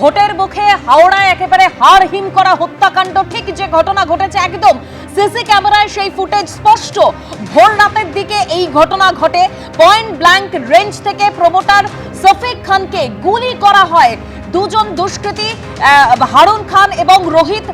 ভোটের মুখে হাওড়ায় একেবারে হাড়হিম করা হত্যাকাণ্ড, ঠিক যে ঘটনা ঘটেছে একদম সিসি ক্যামেরায় সেই ফুটেজ স্পষ্ট। ভোর রাতের দিকে এই ঘটনা ঘটে। পয়েন্ট ব্ল্যাঙ্ক রেঞ্জ থেকে প্রমোটার সফিক খানকে গুলি করা হয়। দুজন দুষ্কৃতী হারুন খান এবং রোহিত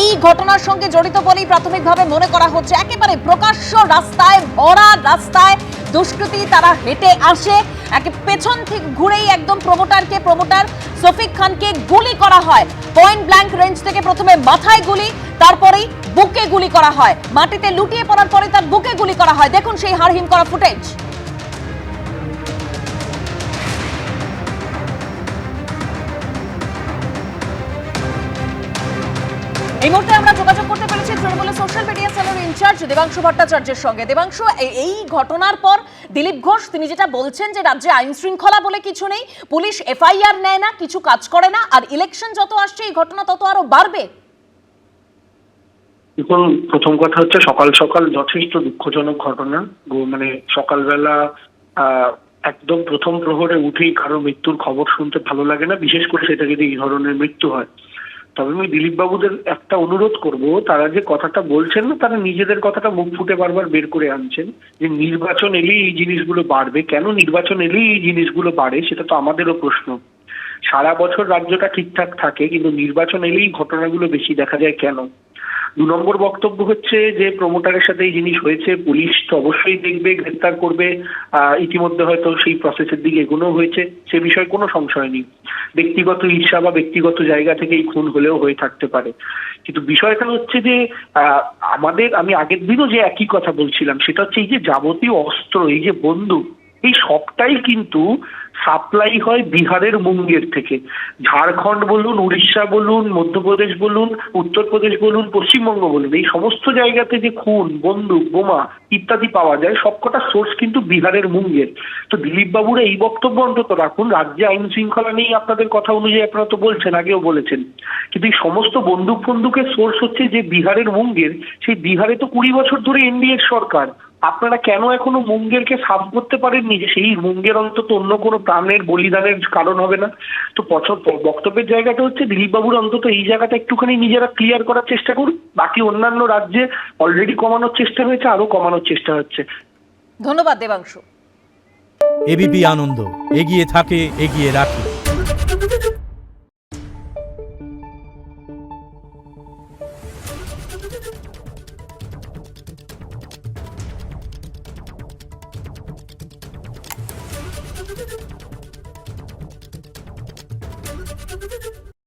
এই ঘটনার সঙ্গে জড়িত বলেই প্রাথমিকভাবে মনে করা হচ্ছে। একেবারে প্রকাশ্য রাস্তায়, ভরা রাস্তায় দুষ্কৃতী তারা হেঁটে আসে, একে পেছন থেকে ঘুরেই একদম প্রমোটার সফিক খানকে গুলি করা হয়। পয়েন্ট ব্ল্যাঙ্ক রেঞ্জ থেকে প্রথমে মাথায় গুলি, তারপরেই বুকে গুলি করা হয়। মাটিতে লুটিয়ে পড়ার পরে তার বুকে গুলি করা হয়। দেখুন সেই হাড়হিম করা ফুটেজ। এই মুহূর্তে আমরা যোগাযোগ করতে পেরেছি তৃণমূলের সোশ্যাল মিডিয়া সেলের ইনচার্জ দেবাংশু ভট্টাচার্যের সঙ্গে। দেবাংশু, এই ঘটনার পর দিলীপ ঘোষ তিনি যেটা বলছেন যে রাজ্যে আইন শৃঙ্খলা বলে কিছু নেই, পুলিশ এফআইআর নেয় না, কিছু কাজ করে না, আর ইলেকশন যত আসছে এই ঘটনা তত আরো বাড়বে। দেখুন, প্রথম কথা হচ্ছে সকাল সকাল যথেষ্ট দুঃখজনক ঘটনা। মানে সকালবেলা একদম প্রথম প্রহরে উঠেই কারো মৃত্যুর খবর শুনতে ভালো লাগে না, বিশেষ করে সেটা যদি এই ধরনের মৃত্যু হয়। তবে আমি দিলীপ বাবুদের একটা অনুরোধ করব, তারা যে কথাটা বলছেন না, তারা নিজেদের কথাটা মুখ ফুটে বারবার বের করে আনছেন যে নির্বাচন এলেই এই জিনিসগুলো বাড়বে। কেন নির্বাচন এলেই এই জিনিসগুলো বাড়ে সেটা তো আমাদেরও প্রশ্ন। সারা বছর রাজ্যটা ঠিকঠাক থাকে, কিন্তু নির্বাচন এলেই ঘটনাগুলো বেশি দেখা যায় কেন? 2 নম্বর বক্তব্য হচ্ছে যে প্রমোটারের সাথে এই জিনিস হয়েছে, পুলিশ তো অবশ্যই দেখবে, গ্রেফতার করবে। ইতিমধ্যে হয়তো সেই প্রসেসের দিকে এগোনো হয়েছে, সে বিষয়ে কোনো সংশয় নেই। ব্যক্তিগত ঈর্ষা বা ব্যক্তিগত জায়গা থেকে এই খুন হলেও হয়ে থাকতে পারে। কিন্তু বিষয়টা হচ্ছে যে আমি আগের দিনও যে একই কথা বলছিলাম, সেটা হচ্ছে এই যে যাবতীয় অস্ত্র, এই যে বন্দুক, এই সবটাই কিন্তু সাপ্লাই হয় বিহারের মুঙ্গের থেকে। ঝাড়খণ্ড বলুন, উড়িষ্যা বলুন, মধ্যপ্রদেশ বলুন, উত্তরপ্রদেশ বলুন, পশ্চিমবঙ্গ বলুন, এই সমস্ত জায়গাতে যে খুন, বন্দুক, বোমা ইত্যাদি পাওয়া যায়, সবকটা সোর্স কিন্তু বিহারের মুঙ্গের। তো দিলীপ বাবুরা এই বক্তব্য অন্তত রাখুন, রাজ্যে আইন শৃঙ্খলা নেই আপনাদের কথা অনুযায়ী, আপনারা তো বলছেন, আগেও বলেছেন, কিন্তু এই সমস্ত বন্দুকের সোর্স হচ্ছে যে বিহারের মুঙ্গের। সেই বিহারে তো 20 বছর ধরে এনডিএর সরকার। আপনারা কেন এখনো মুঙ্গেরকে সাফ করতে পারেননি যে সেই মুঙ্গের অন্তত অন্য কোনো প্রাণের বলিদানের কারণ হবে না? তো বক্তব্যের জায়গাটা হচ্ছে দিলীপ বাবুর অন্তত এই জায়গাটা একটুখানি নিজেরা ক্লিয়ার করার চেষ্টা করুন। বাকি অন্যান্য রাজ্যে অলরেডি কমানোর চেষ্টা হয়েছে, আরো কমানোর চেষ্টা হচ্ছে। ধন্যবাদ দেবাংশু। এবিপি আনন্দ, এগিয়ে থাকে, এগিয়ে রাখে।